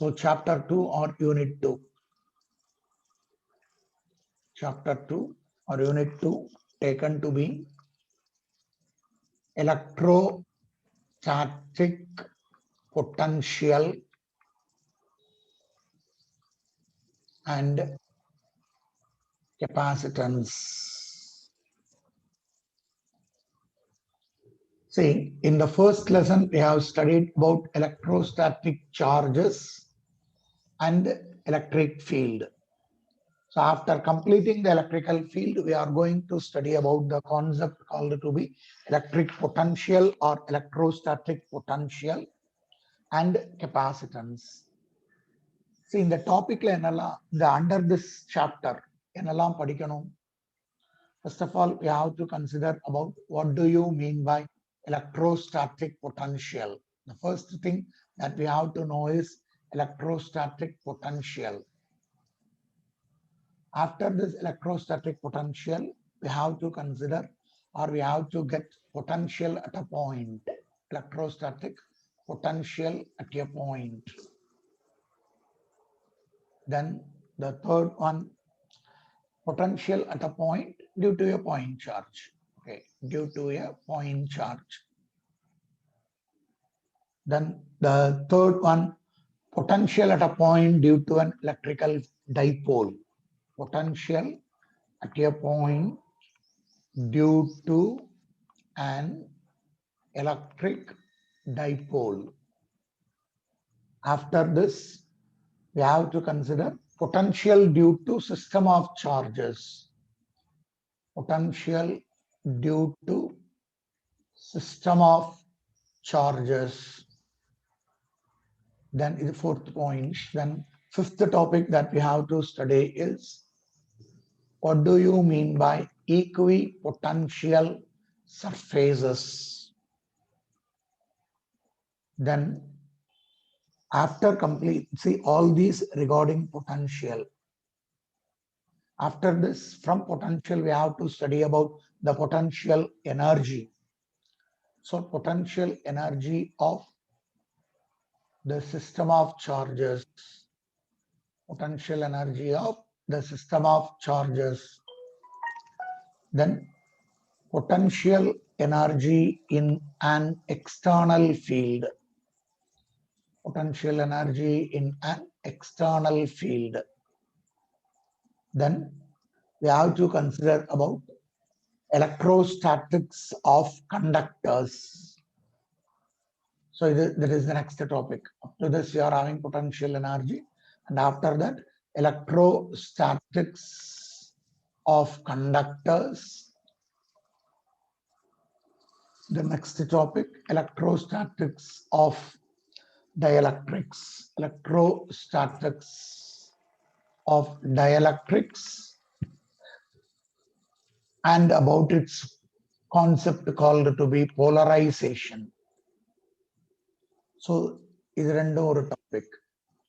So chapter 2 or unit 2. Chapter 2 or unit 2 taken to be electrostatic potential and capacitance. See, in the first lesson, we have studied about electrostatic charges and electric field. So after completing the electrical field, we are going to study about the concept called to be electric potential or electrostatic potential and capacitance. See, in the topic under this chapter, first of all, we have to consider about what do you mean by electrostatic potential. The first thing that we have to know is electrostatic potential. After this electrostatic potential, we have to consider or we have to get potential at a point. Electrostatic potential at a point. Then the third one, potential at a point due to a point charge. Okay, due to a point charge. Then the third one, potential at a point due to an electrical dipole. Potential at a point due to an electric dipole. After this, we have to consider potential due to system of charges. Potential due to system of charges. Then is the fourth point. Then fifth topic that we have to study is what do you mean by equipotential surfaces? Then after complete, see all these regarding potential. After this, from potential, we have to study about the potential energy. So potential energy of the system of charges. Potential energy of the system of charges. Then potential energy in an external field. Potential energy in an external field. Then we have to consider about electrostatics of conductors. So that is the next topic. After this, we are having potential energy, and after that, electrostatics of conductors. The next topic, electrostatics of dielectrics. Electrostatics of dielectrics and about its concept called to be polarization. So this is another topic.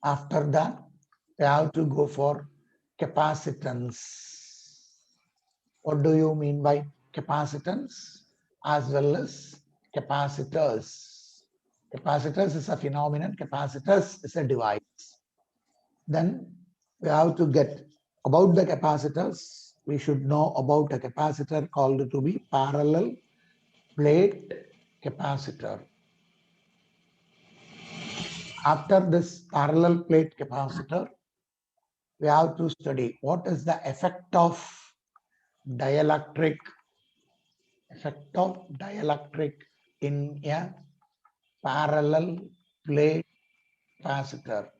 After that, we have to go for capacitance. What do you mean by capacitance? As well as capacitors. Capacitors is a phenomenon. Capacitors is a device. Then we have to get about the capacitors. We should know about a capacitor called to be parallel plate capacitor. After this parallel plate capacitor, we have to study what is the effect of dielectric in a parallel plate capacitor.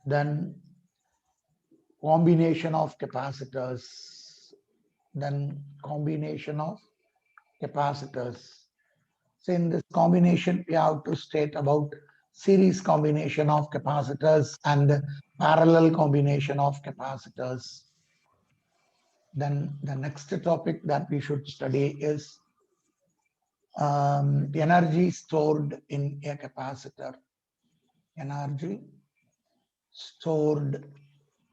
Then combination of capacitors. Then combination of capacitors. So in this combination, we have to state about series combination of capacitors and parallel combination of capacitors. Then the next topic that we should study is energy stored in a capacitor. Energy stored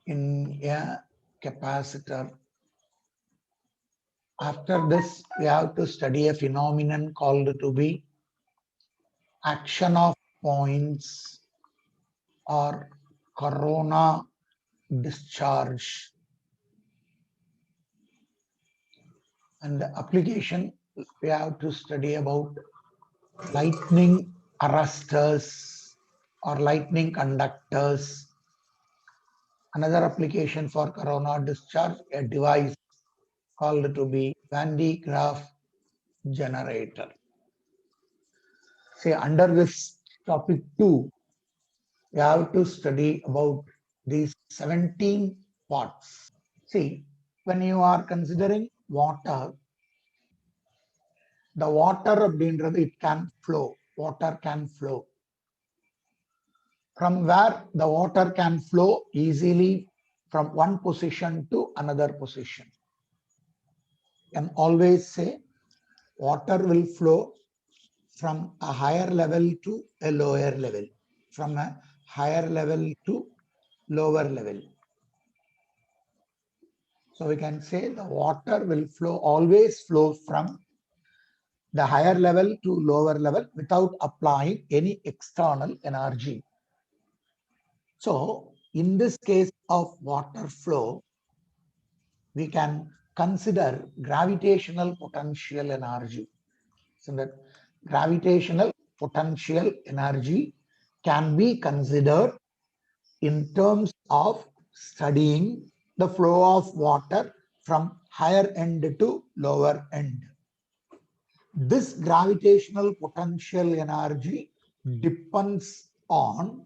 in a capacitor. After this, we have to study a phenomenon called to be action of points or corona discharge. And the application, we have to study about lightning arresters or lightning conductors. Another application for corona discharge, a device called to be Van de Graaff generator. Say under this topic 2, we have to study about these 17 parts. See, when you are considering water, the water அப்படின்றது it can flow, water can flow. From where the water can flow easily from one position to another position. Can always say water will flow from a higher level to a lower level, from a higher level to lower level. So we can say the water will flow, always flow from the higher level to lower level without applying any external energy. So in this case of water flow, we can consider gravitational potential energy. So that gravitational potential energy can be considered in terms of studying the flow of water from higher end to lower end. This gravitational potential energy depends on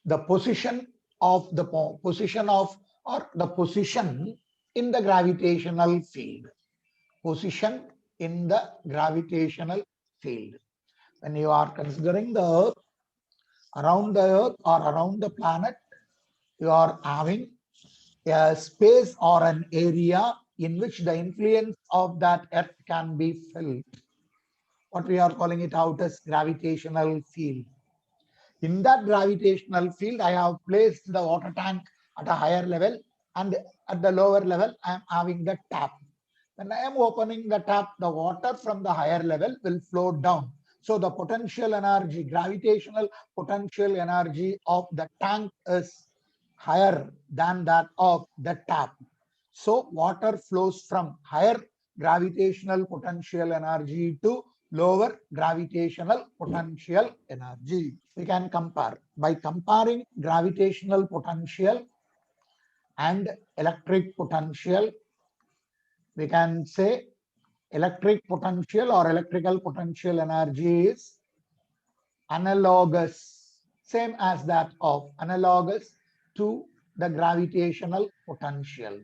the position of the position of or the position in the gravitational field. Position in the gravitational field. When you are considering the earth, around the earth or around the planet, you are having a space or an area in which the influence of that earth can be felt. What we are calling it out as gravitational field. In that gravitational field, I have placed the water tank at a higher level, and at the lower level, I am having the tap. When I am opening the tap, the water from the higher level will flow down. So the potential energy, gravitational potential energy of the tank is higher than that of the tap. So water flows from higher gravitational potential energy to lower gravitational potential energy. We can compare. By comparing gravitational potential and electric potential, we can say electric potential or electrical potential energy is analogous, same as that of analogous to the gravitational potential.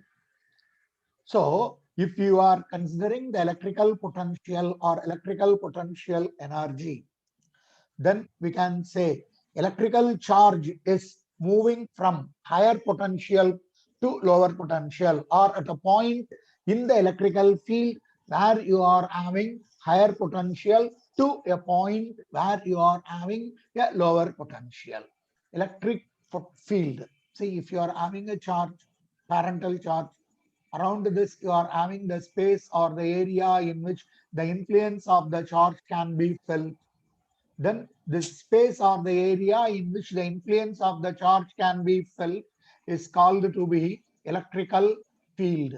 So if you are considering the electrical potential or electrical potential energy, then we can say electrical charge is moving from higher potential to lower potential, or at a point in the electrical field where you are having higher potential to a point where you are having a lower potential. Electric field. See, if you are having a charge, parental charge, around this you are having the space or the area in which the influence of the charge can be felt. Then the space or the area in which the influence of the charge can be felt is called to be electrical field.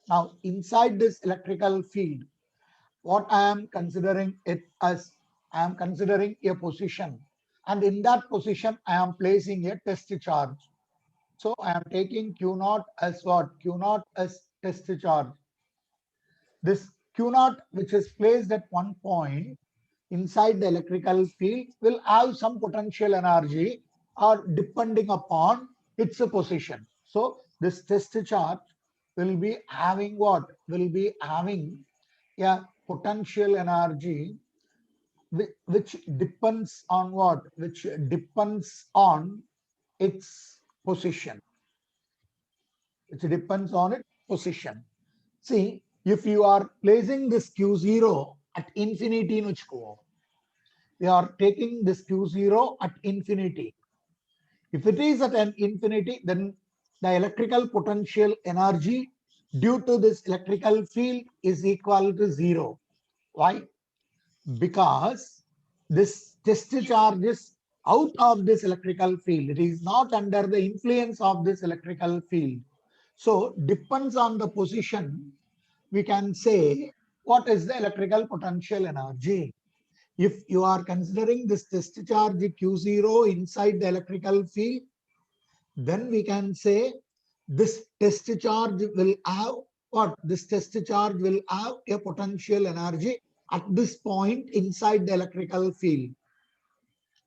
Now, inside this electrical field, what I am considering it as, I am considering a position, and in that position I am placing a test charge. So I am taking Q naught as what? Q naught as test charge. This Q naught, which is placed at one point inside the electrical field, will have some potential energy or depending upon its position. So this test charge will be having what? Will be having a potential energy which depends on what? Which depends on its position. Which depends on its position. See, if you are placing this Q0 at infinity, we are taking this Q0 at infinity. If it is at an infinity, then the electrical potential energy due to this electrical field is equal to 0. Why? Because this test charge is out of this electrical field. It is not under the influence of this electrical field. So depends on the position, we can say what is the electrical potential energy. If you are considering this test charge Q0 inside the electrical field, then we can say this test charge will have what? This test charge will have a potential energy at this point inside the electrical field.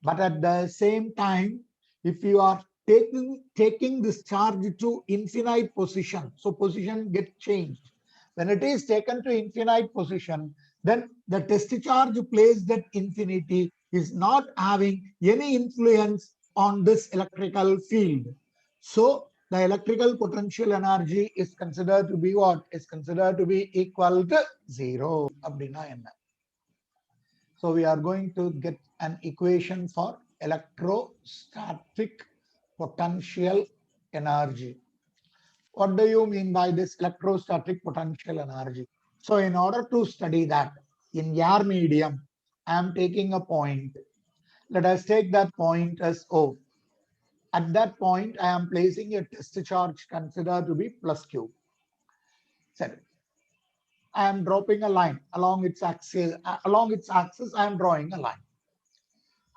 But at the same time, if you are taking this charge to infinite position, so position gets changed. When it is taken to infinite position, then the test charge placed at infinity is not having any influence on this electrical field. So the electrical potential energy is considered to be what? Is considered to be equal to zero. So we are going to get an equation for electrostatic potential energy. What do you mean by this electrostatic potential energy? So in order to study that in air medium, I am taking a point. Let us take that point as O. At that point, I am placing a test charge considered to be plus Q. Set. I am dropping a line along its axis. I am drawing a line.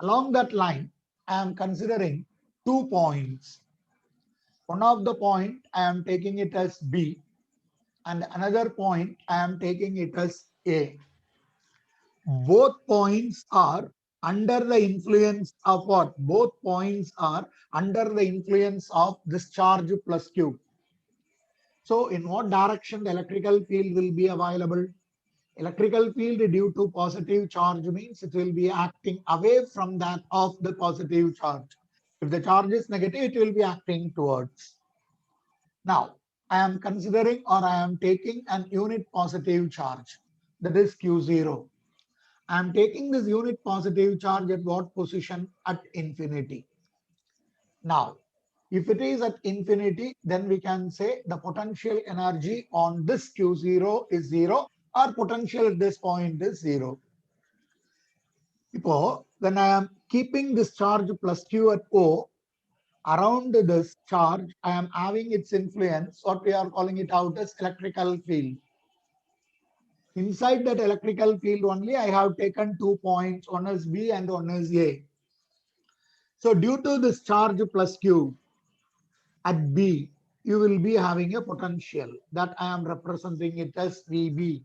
Along that line, I am considering 2 points. One of the point I am taking it as B, and another point I am taking it as A. Both points are under the influence of what? Both points are under the influence of this charge plus Q. So in what direction the electrical field will be available? Electrical field due to positive charge means it will be acting away from that of the positive charge. If the charge is negative, it will be acting towards. Now, I am considering or I am taking an unit positive charge, that is Q0. I am taking this unit positive charge at what position? At infinity. Now, if it is at infinity, then we can say the potential energy on this Q0 is zero, or potential at this point is zero. When I am keeping this charge plus Q at O, around this charge, I am having its influence, what we are calling it out as electrical field. Inside that electrical field only, I have taken 2 points, one is B and one is A. So due to this charge plus Q at B, you will be having a potential that I am representing it as VB.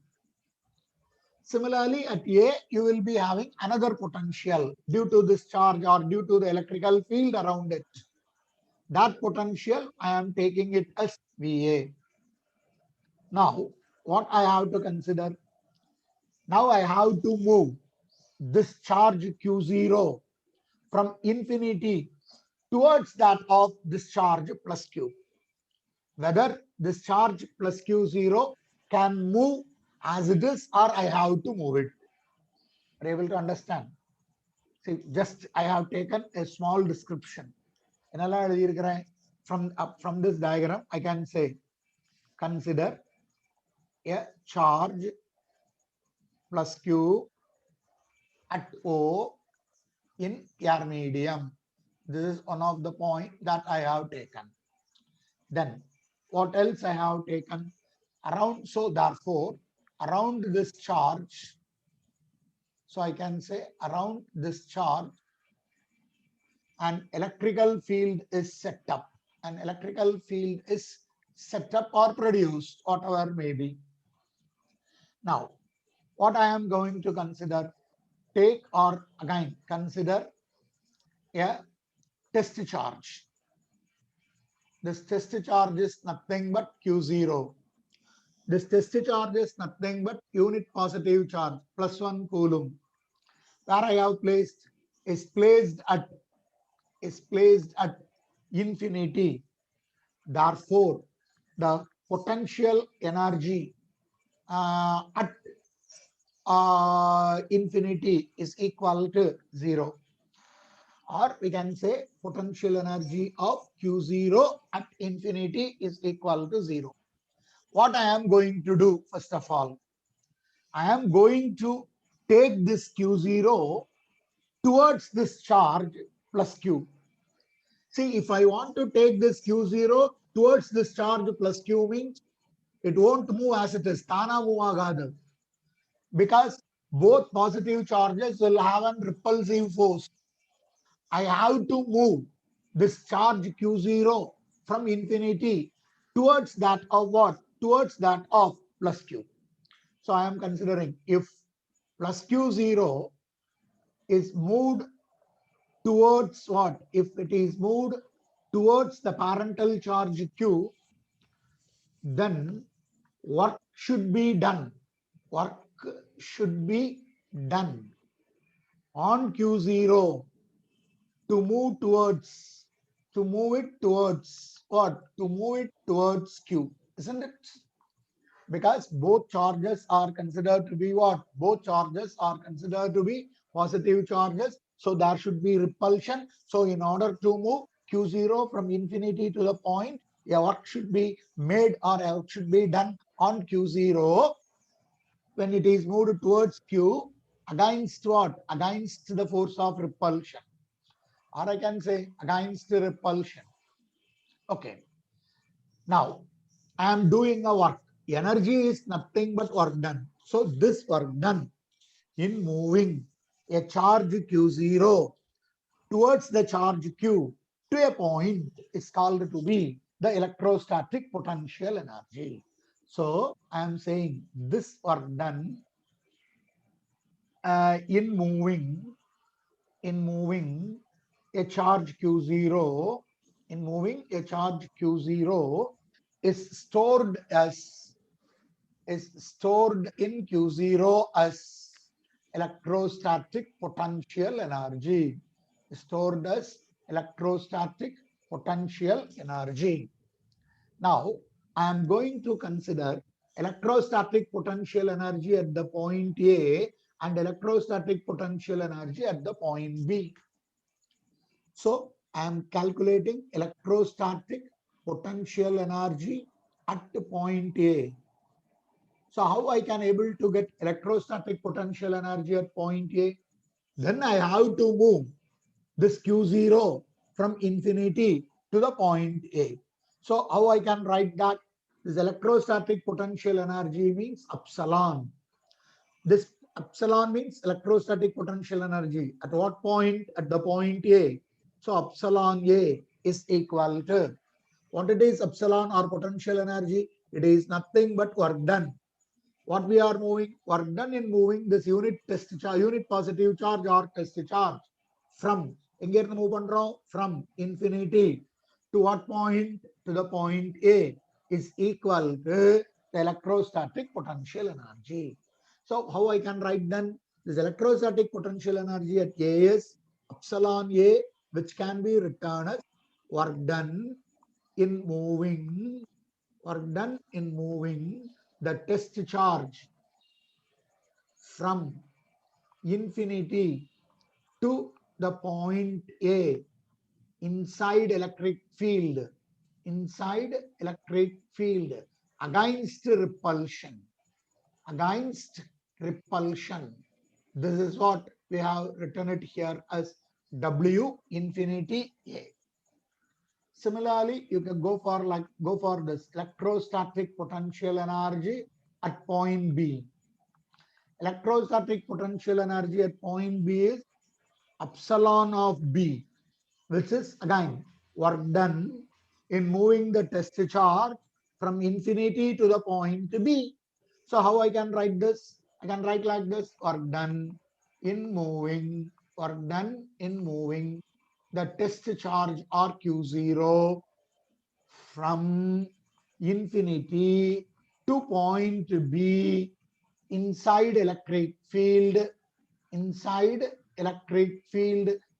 Similarly, at A, you will be having another potential due to this charge or due to the electrical field around it. That potential, I am taking it as VA. Now, what I have to consider? Now I have to move this charge Q0 from infinity towards that of this charge plus Q. Whether this charge plus Q0 can move as it is or I have to move it. Are you able to understand? See, just I have taken a small description. From this diagram, I can say, consider a charge plus Q at O in air medium. This is one of the points that I have taken. Then what else I have taken? Therefore, around this charge, so I can say around this charge, an electrical field is set up. An electrical field is set up or produced, whatever may be. Now, what I am going to consider, take or again consider a test charge. This test charge is nothing but Q0. This test charge is nothing but unit positive charge, +1 coulomb. Where I have placed is placed at infinity. Therefore, the potential energy at infinity is equal to 0. Or we can say potential energy of Q0 at infinity is equal to 0. What I am going to do, first of all, I am going to take this Q0 towards this charge plus Q. See, if I want to take this Q0 towards this charge plus Q means it won't move as it is. Tana move agadu. Because both positive charges will have a repulsive force. I have to move this charge Q0 from infinity towards that of what? Towards that of plus Q. So I am considering if plus Q0 is moved towards what? If it is moved towards the parental charge Q, then work should be done. Work should be done on Q0 to move it towards what? To move it towards Q, isn't it? Because both charges are considered to be what? Both charges are considered to be positive charges. So there should be repulsion. So in order to move Q0 from infinity to the point, a work should be made or a work should be done on Q0 when it is moved towards Q against what? Against the force of repulsion. Or I can say against the repulsion. Okay. Now, I am doing a work. Energy is nothing but work done. So this work done in moving a charge Q0 towards the charge Q to a point is called to be the electrostatic potential energy. So I am saying this work done in moving a charge Q0, is stored in Q0 as electrostatic potential energy. Stored as electrostatic potential energy. Now, I am going to consider electrostatic potential energy at the point A and electrostatic potential energy at the point B. So, I am calculating electrostatic potential energy at the point A. So, how I can able to get electrostatic potential energy at point A? Then I have to move this Q0 from infinity to the point A. So how I can write that? This electrostatic potential energy means epsilon. This epsilon means electrostatic potential energy. At what point? At the point A. So epsilon A is equal to, what it is, epsilon or potential energy? It is nothing but work done. What we are moving? Work done in moving this unit positive charge or test charge from from infinity to what point? To the point A is equal to the electrostatic potential energy. So how I can write then? This electrostatic potential energy at A is epsilon A, which can be written as work done in moving the test charge from infinity to the point A inside electric field against repulsion. This is what we have written it here as W infinity A. Similarly, you can go for this electrostatic potential energy at point B. Electrostatic potential energy at point B is epsilon of B, which is again work done in moving the test charge from infinity to the point B. So how I can write this? I can write like this: work done in moving the test charge or Q0 from infinity to point B inside electric field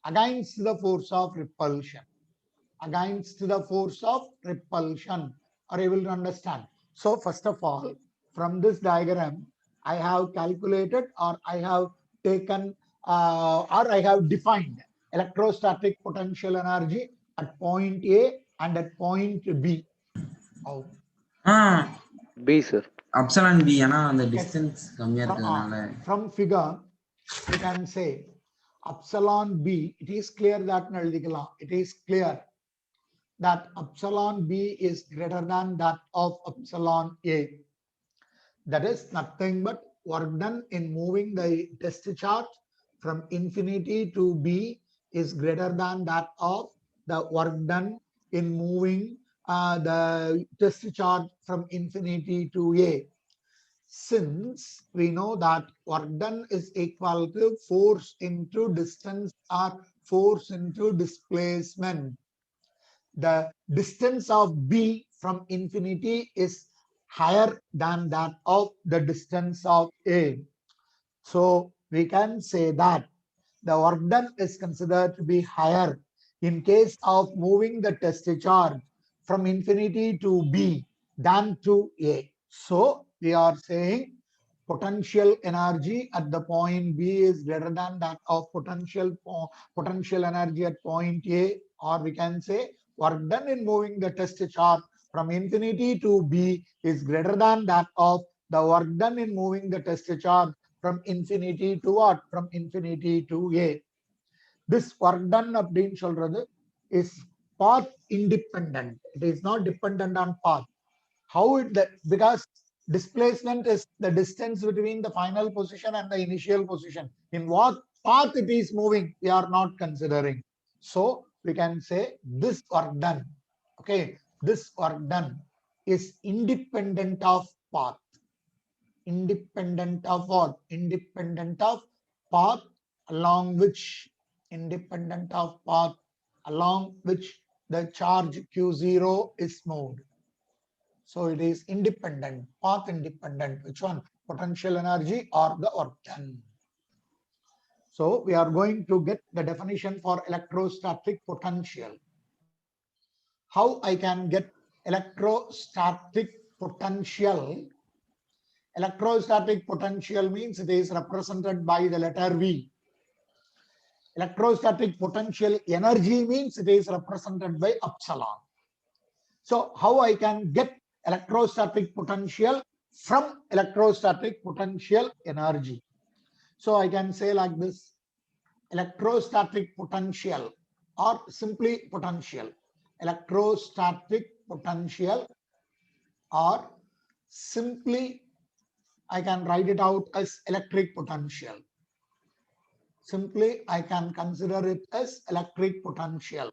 against the force of repulsion. Are you able to understand? So first of all, from this diagram, I have calculated or I have taken or I have defined electrostatic potential energy at point A and at point B. Oh. B, sir. Epsilon B, the distance from figure, you can say epsilon B, it is clear that it is clear that epsilon B is greater than that of epsilon A. That is nothing but work done in moving the test charge from infinity to B is greater than that of the work done in moving the test charge from infinity to A. Since we know that work done is equal to force into distance or force into displacement, the distance of B from infinity is higher than that of the distance of A. So we can say that the work done is considered to be higher in case of moving the test charge from infinity to B than to A. So we are saying potential energy at the point B is greater than that of potential energy at point A, or we can say work done in moving the test charge from infinity to B is greater than that of the work done in moving the test charge from infinity to what? From infinity to A. This work done அப்படின்னு சொல்றது is path independent. It is not dependent on path. How it because displacement is the distance between the final position and the initial position. In what path it is moving, we are not considering. So we can say this work done. Okay, this work done is independent of path. Independent of what? Independent of path along which independent of path along which the charge Q0 is moved. So it is independent, path independent. Which one? Potential energy or the work done. So we are going to get the definition for electrostatic potential. How I can get electrostatic potential? Electrostatic potential means it is represented by the letter V. Electrostatic potential energy means it is represented by epsilon. So how I can get electrostatic potential from electrostatic potential energy? So I can say like this: electrostatic potential or simply potential. Electrostatic potential or simply I can write it out as electric potential. Simply I can consider it as electric potential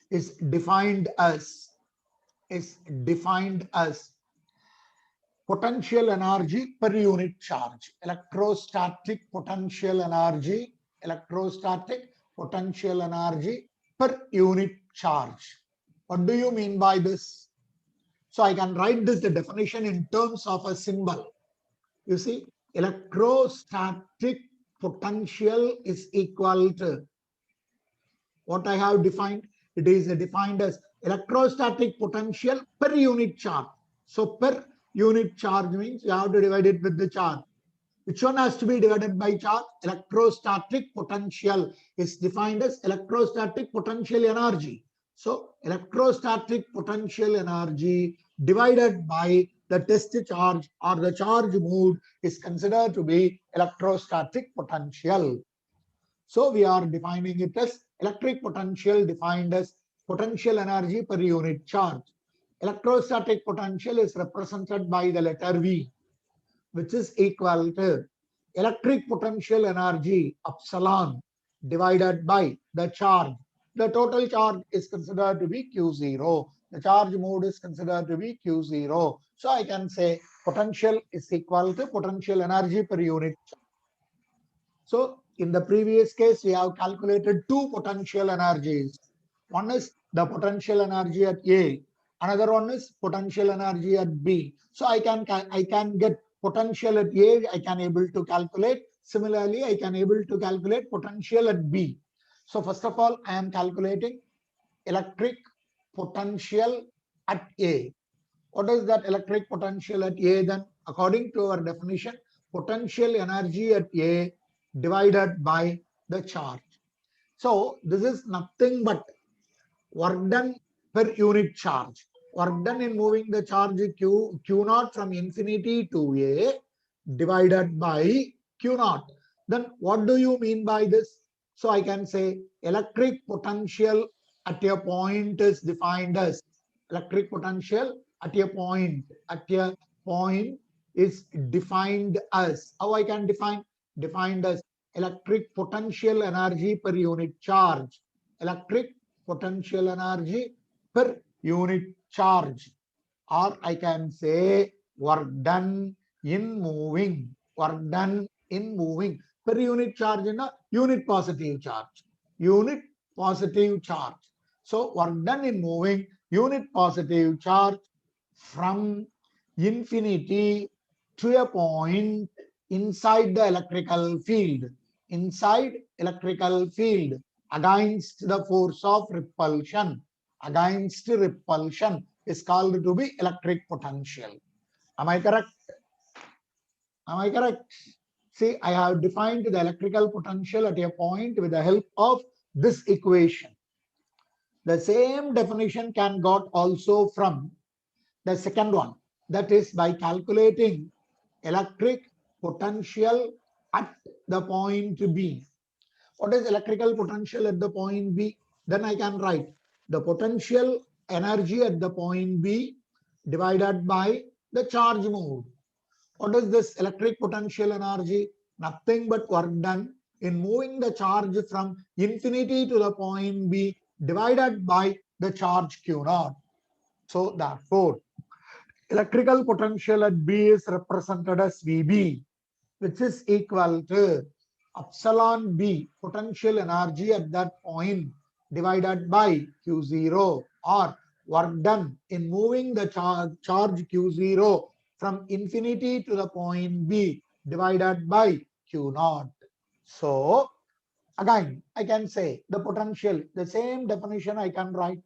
is defined as potential energy per unit charge. Electrostatic potential energy per unit charge. What do you mean by this? So I can write this the definition in terms of a symbol. You see, electrostatic potential is equal to what I have defined. It is defined as electrostatic potential per unit charge. So per unit charge means you have to divide it with the charge. Which one has to be divided by charge? Electrostatic potential is defined as electrostatic potential energy. So electrostatic potential energy divided by the test charge or the charge moved is considered to be electrostatic potential. So we are defining it as electric potential defined as potential energy per unit charge. Electrostatic potential is represented by the letter V, which is equal to electric potential energy epsilon divided by the charge. The total charge is considered to be Q0. The charge moved is considered to be Q0. So I can say potential is equal to potential energy per unit charge. So in the previous case, we have calculated two potential energies. One is the potential energy at A. Another one is potential energy at B. So I can get potential at A. I can able to calculate. Similarly, I can able to calculate potential at B. So first of all, I am calculating electric potential at A. What is that electric potential at A then? According to our definition, potential energy at A divided by the charge. So this is nothing but work done per unit charge. Work done in moving the charge Q0 from infinity to A divided by Q0. Then what do you mean by this? So I can say electric potential at a point is defined as electric potential at a point is defined as, how I can define, defined as electric potential energy per unit charge, electric potential energy per unit charge, or I can say work done in moving, work done in moving per unit charge in a unit positive charge, unit positive charge. So work done in moving unit positive charge from infinity to a point inside the electrical field, inside electrical field, against the force of repulsion, against repulsion is called to be electric potential. Am I correct? Am I correct? See, I have defined the electrical potential at a point with the help of this equation. The same definition can got also from the second one, that is by calculating electric potential at the point B. What is electrical potential at the point B? Then I can write the potential energy at the point B divided by the charge moved. What is this electric potential energy? Nothing but work done in moving the charge from infinity to the point B divided by the charge Q naught. So therefore, electrical potential at B is represented as VB, which is equal to epsilon B, potential energy at that point, divided by Q0, or work done in moving the charge Q0 from infinity to the point B, divided by Q0. So again, I can say the potential, the same definition I can write.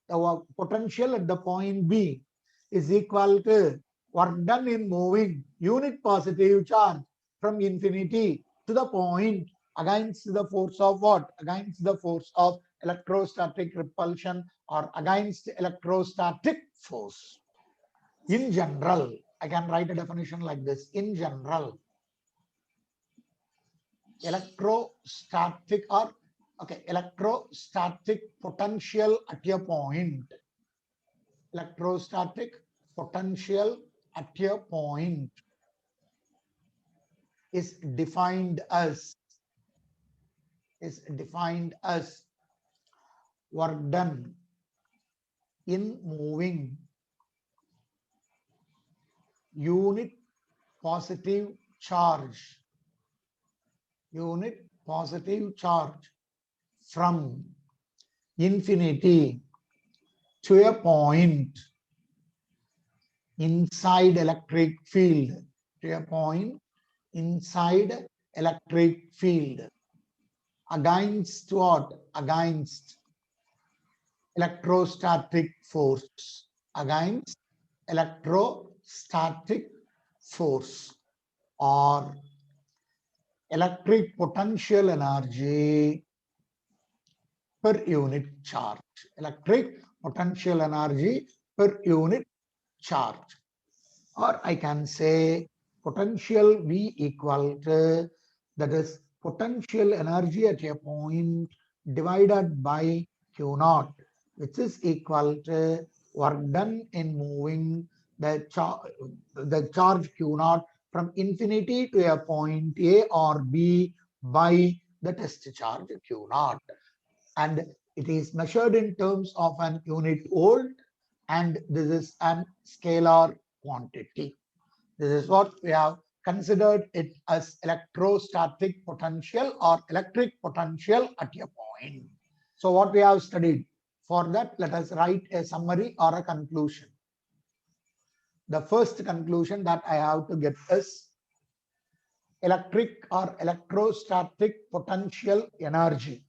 The potential at the point B is equal to work done in moving unit positive charge from infinity to the point against the force of what? Against the force of electrostatic repulsion or against electrostatic force. In general, I can write a definition like this. In general, electrostatic or electrostatic potential at a point, electrostatic potential at a point is defined as work done in moving unit positive charge, from infinity to a point inside electric field, to a point inside electric field, against what? Against electrostatic force, against electrostatic force, or electric potential energy per unit charge, electric potential energy per unit charge. Or I can say potential V equal to, that is potential energy at a point divided by Q naught, which is equal to work done in moving the charge Q naught from infinity to a point A or B by the test charge Q naught. And it is measured in terms of an unit volt, and this is an scalar quantity. This is what we have considered it as electrostatic potential or electric potential at a point. So what we have studied, for that let us write a summary or a conclusion. The first conclusion that I have to get is electric or electrostatic potential energy.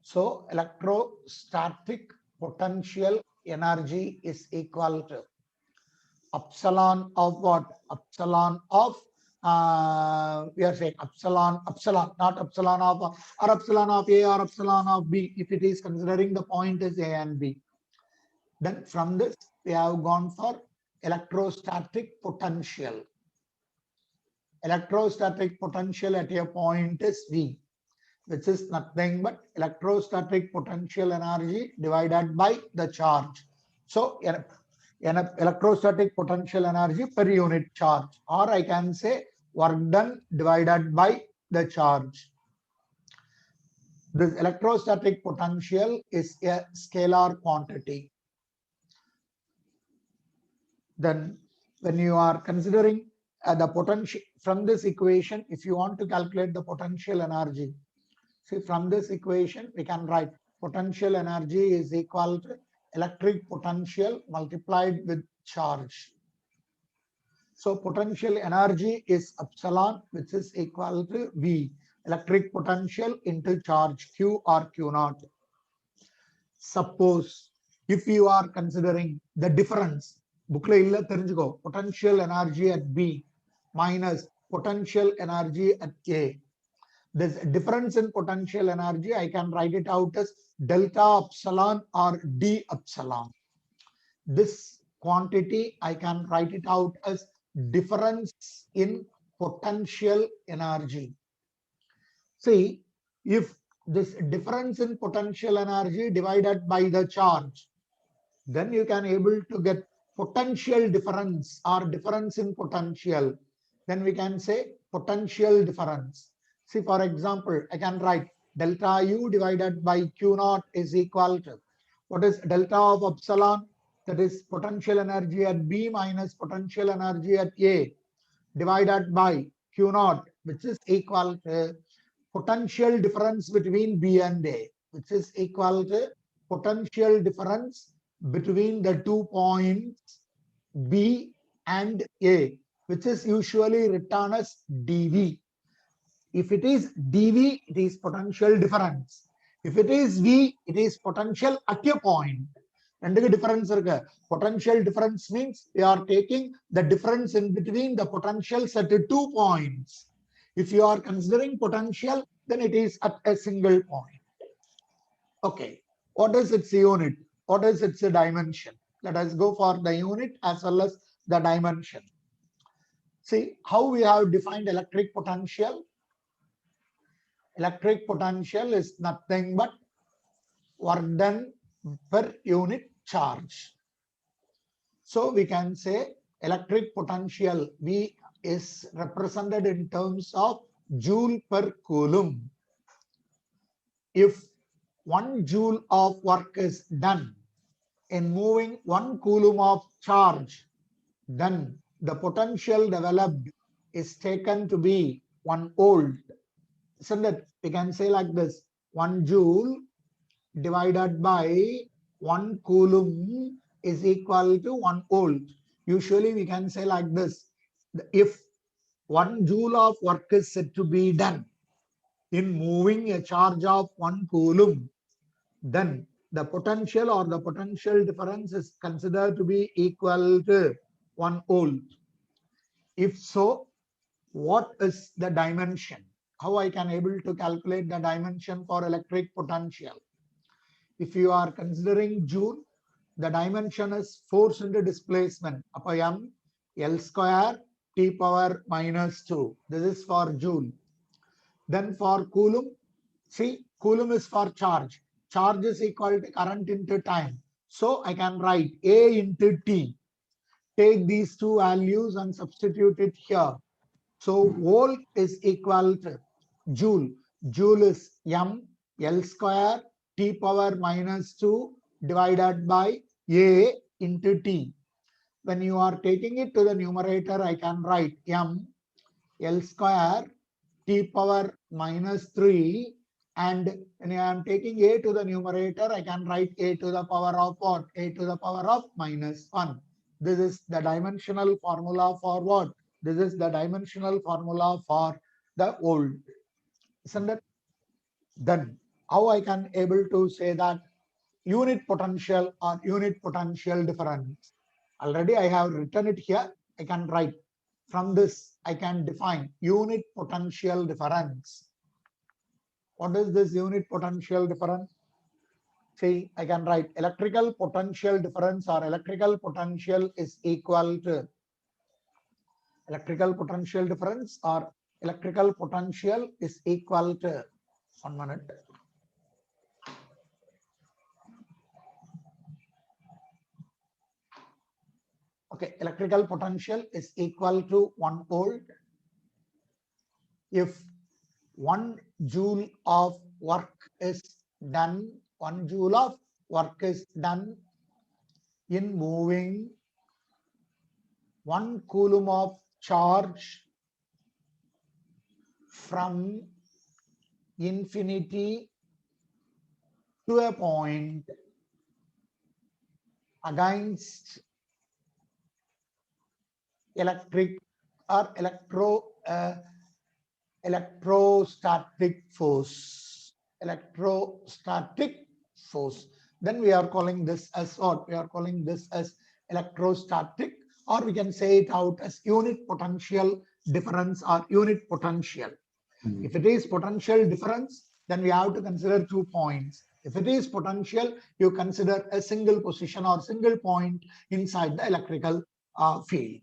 So electrostatic potential energy is equal to epsilon of what? Epsilon of we are saying epsilon, not epsilon of or epsilon of A or epsilon of B if it is considering the point is A and B. Then from this we have gone for electrostatic potential. Electrostatic potential at a point is V. which is nothing but electrostatic potential energy divided by the charge. So electrostatic potential energy per unit charge, or I can say work done divided by the charge. This electrostatic potential is a scalar quantity. Then when you are considering the potential from this equation, if you want to calculate the potential energy, see from this equation we can write potential energy is equal to electric potential multiplied with charge. So potential energy is epsilon, which is equal to V, electric potential into charge Q or Q naught. Suppose if you are considering the difference, potential energy at B minus potential energy at A. This difference in potential energy, I can write it out as delta epsilon or D epsilon. This quantity, I can write it out as difference in potential energy. See, if this difference in potential energy divided by the charge, then you can able to get potential difference or difference in potential. Then we can say potential difference. See, for example, I can write delta U divided by Q naught is equal to, what is delta of epsilon? That is potential energy at B minus potential energy at A divided by Q naught, which is equal to potential difference between B and A, which is equal to potential difference between the 2 points B and A, which is usually written as dV. If it is dV, it is potential difference. If it is V, it is potential at a point. And the difference, potential difference means we are taking the difference in between the potentials at 2 points. If you are considering potential, then it is at a single point. Okay, what is its unit? What is its dimension? Let us go for the unit as well as the dimension. See how we have defined electric potential. Electric potential is nothing but work done per unit charge. So we can say electric potential V is represented in terms of joule per coulomb. If 1 joule of work is done in moving 1 coulomb of charge, then the potential developed is taken to be 1 volt. Isn't it? We can say like this, 1 joule divided by 1 coulomb is equal to 1 volt. Usually we can say like this, if 1 joule of work is said to be done in moving a charge of 1 coulomb, then the potential or the potential difference is considered to be equal to 1 volt. If so, what is the dimension? How I can able to calculate the dimension for electric potential? If you are considering joule, the dimension is force into displacement upon m L square T power minus 2. This is for joule. Then for coulomb, see, coulomb is for charge. Charge is equal to current into time. So I can write A into T. Take these two values and substitute it here. So volt is equal to joule. Joule is m L square T power minus 2 divided by A into T. When you are taking it to the numerator, I can write m L square T power minus 3, and when I am taking A to the numerator, I can write A to the power of what? A to the power of minus 1. This is the dimensional formula for what? This is the dimensional formula for the volt. Isn't it? Then how I can able to say that unit potential or unit potential difference? Already I have written it here. I can write. From this, I can define unit potential difference. What is this unit potential difference? See, I can write electrical potential difference or electrical potential is equal to electrical potential difference or electrical potential is equal to 1 minute. Okay, electrical potential is equal to 1 volt if 1 joule of work is done, 1 joule of work is done in moving 1 coulomb of charge from infinity to a point against electric or electrostatic force. Electrostatic force. Then we are calling this as what? We are calling this as electrostatic, or we can say it out as unit potential difference or unit potential. If it is potential difference, then we have to consider 2 points. If it is potential, you consider a single position or single point inside the electrical field.